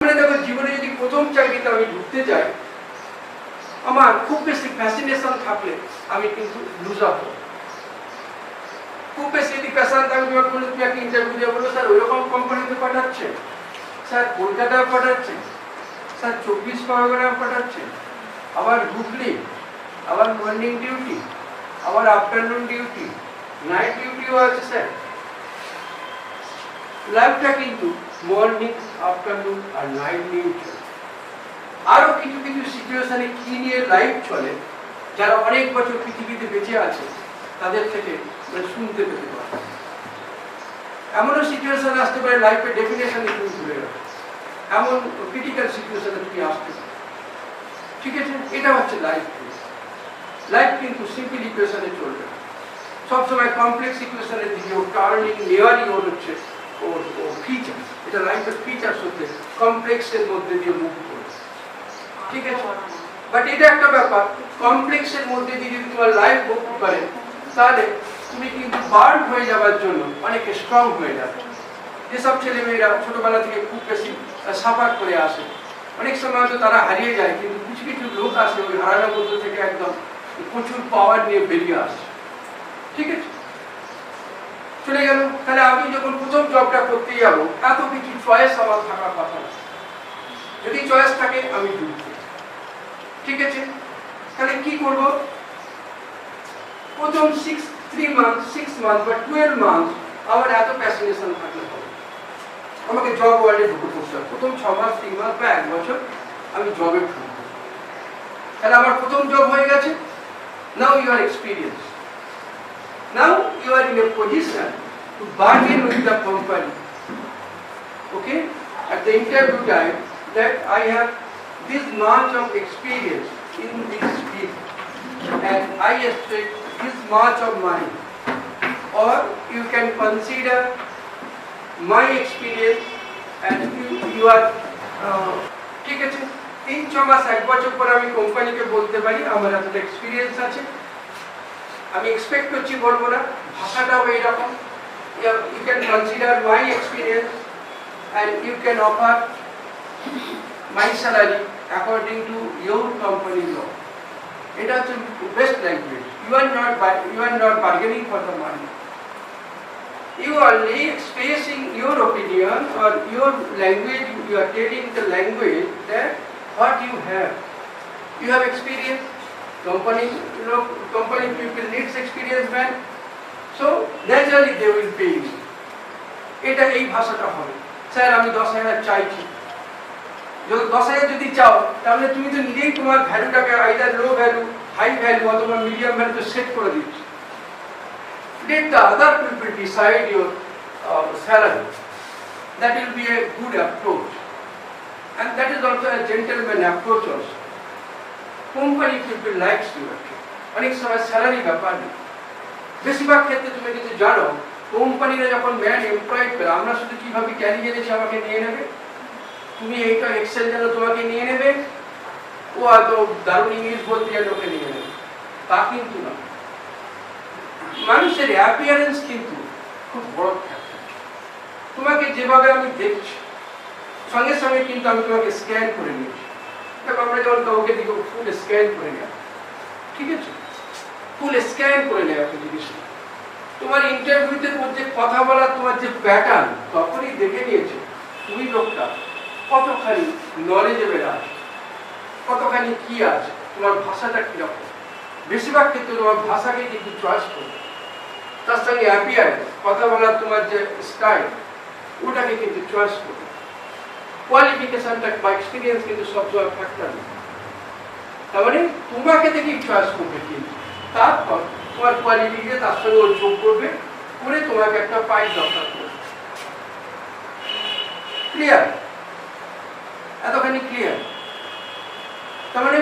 মানে দেখো জীবনে যদি প্রথম চাকরিতে আমি ঢুকতে যাই, আমার খুব বেশি ফ্যাসিনেশন থাকলে আমি কিন্তু লুজার হব। খুব বেশি যদি প্যাশন থাকবে, তোমাকে বলে তুমি একটা ইন্টারভিউ দিয়ে বলো স্যার ওইরকম কোম্পানিতে পাঠাচ্ছে, স্যার কলকাতায় পাঠাচ্ছে, স্যার 24 পরগনায় পাঠাচ্ছে, আবার হুগলি, আবার মর্নিং ডিউটি, আবার আফটারনুন ডিউটি, নাইট ডিউটিও আছে স্যার। লাইফটা কিন্তু মর্নিং, আফটারনুন আর নাইট নিয়ে চলে। আরো কিছু কিছু সিচুয়েশনে কি নিয়ে লাইফ চলে, যারা অনেক বছর পৃথিবীতে বেঁচে আছে তাদের থেকে শুনতে পেতে পারে। এমনও সিচুয়েশন আসতে পারে লাইফের ডেফিনেশনে তুমি ভুলে গেল, এমন ক্রিটিক্যাল সিচুয়েশনে তুমি আসতে পারো। ঠিক আছে, এটা হচ্ছে লাইফ। লাইফ কিন্তু সিম্পল ইকুয়েশনে চলবে, সবসময় কমপ্লেক্স ইকুয়েশনের দিকে ও টার্নিং নেওয়ারই ওর হচ্ছে ওর ফিচার। এটা লাইফের ফিচার্স হচ্ছে কমপ্লেক্সের মধ্যে দিয়ে মুভ করবে। ঠিক আছে, বাট এটা একটা ব্যাপার, কমপ্লেক্সের মধ্যে দিয়ে যদি তোমার লাইফ মুভ করে তাহলে তুমি কিন্তু বার্ন হয়ে যাওয়ার জন্য অনেক স্ট্রং হয়ে যাবে। যেসব ছেলেমেয়েরা ছোটবেলা থেকে খুব বেশি সাফার করে আসে, অনেক সময় হয়তো তারা হারিয়ে যায়, কিন্তু কিছু কিছু লোক আসে ওই হারানোর মধ্যে থেকে একদম প্রচুর পাওয়ার নিয়ে বেরিয়ে আসে। ঠিক আছে, চলে গেল। তাহলে আমি যখন প্রথম জবটা করতে যাবো, এত কিছু চয়েস আমার থাকার কথা না। যদি চয়েস থাকে আমি ঢুকবো। ঠিক আছে, তাহলে কি করব? প্রথম 3 মান্থ 6 মান্থ বা 12 মান্থ আমার এত প্যাশনেশন থাকলে হবে, আমাকে জব ওয়ার্ল্ডে ঢুকে পড়তে হবে। প্রথম 6 মাস 3 মাস বা 1 বছর আমি জবে ঢুকবো। তাহলে আমার প্রথম জব হয়ে গেছে। Now you are experience, now you are in a position to bargain with the company, okay, at the interview time, that I have this much of experience in this field and I expect this much of money, or you can consider my experience and you are ঠিক আছে, 3-6 মাস 1 বছর পর আমি কোম্পানিকে বলতে পারি আমার এতটা এক্সপিরিয়েন্স আছে, আমি এক্সপেক্ট করছি, বলবো না, ভাষাটাও এইরকম, you can consider my experience and you can offer my salary according to your company law. এটা হচ্ছে best language. You are not bargaining for the money, you are only expressing your opinion or your language, you are telling the language that what you have experience. Company people needs experienced man, so naturally they will pay you. এটা এই ভাষাটা হবে। Sir আমি 10,000 চাইছি, যদি 10,000 যদি চাও তাহলে তুমি তো নিজেই তোমার ভ্যালুটাকে আইদার লো ভ্যালু, হাই ভ্যালু অথবা মিডিয়াম ভ্যালুতে সেট করে দিচ্ছ। Let the other people decide your salary. That will be a good approach, and that is also a gentleman approach also. Company people likes you. অনেক সময় salary ব্যাপার নেই, বেশিরভাগ ক্ষেত্রে তুমি কিন্তু জানো কোম্পানিরা যখন ম্যান এমপ্লয়েড করে, আমরা শুধু কিভাবে ক্যারি জেনেছি আমাকে নিয়ে নেবে, তুমি এইটা এক্সেল জানো তোমাকে নিয়ে নেবে, ও হয়তো দারুণ ইংলিশ বলতে জানো ওকে নিয়ে নেবে, তা কিন্তু না। মানুষের অ্যাপিয়ারেন্স কিন্তু খুব বড় থাকে। তোমাকে যেভাবে আমি দেখছি সঙ্গে সঙ্গে কিন্তু আমি তোমাকে স্ক্যান করে নিয়েছি। আমরা যেমন কাউকে দিকে ফুল স্ক্যান করে নেওয়া, ঠিক আছে, ফুল স্ক্যান করে নেওয়া একটা জিনিস। তোমার ইন্টারভিউতে মধ্যে কথা বলার তোমার যে প্যাটার্ন তখনই দেখে নিয়েছে তুমি লোকটা কতখানি নলেজেবল আছে, কতখানি কি আছে, তোমার ভাষাটা কিরকম। বেশিরভাগ ক্ষেত্রে তোমার ভাষাকে কিন্তু চয়েস করবে, তার সঙ্গে অ্যাপিয়ারেন্স, কথা বলার তোমার যে স্টাইল ওটাকে কিন্তু চয়েস করবে। কোয়ালিফিকেশনটা বা এক্সপিরিয়েন্স কিন্তু সবসময় ফ্যাক্টর না। তার মানে তোমাকে দেখেই চয়েস করবে, কিন্তু তারপর তোমার কোয়ালিটিকে তার সঙ্গে যোগ করবে, করে তোমাকে একটা পাই দরকার করবে। ক্লিয়ার? এতখানি ক্লিয়ার? তার মানে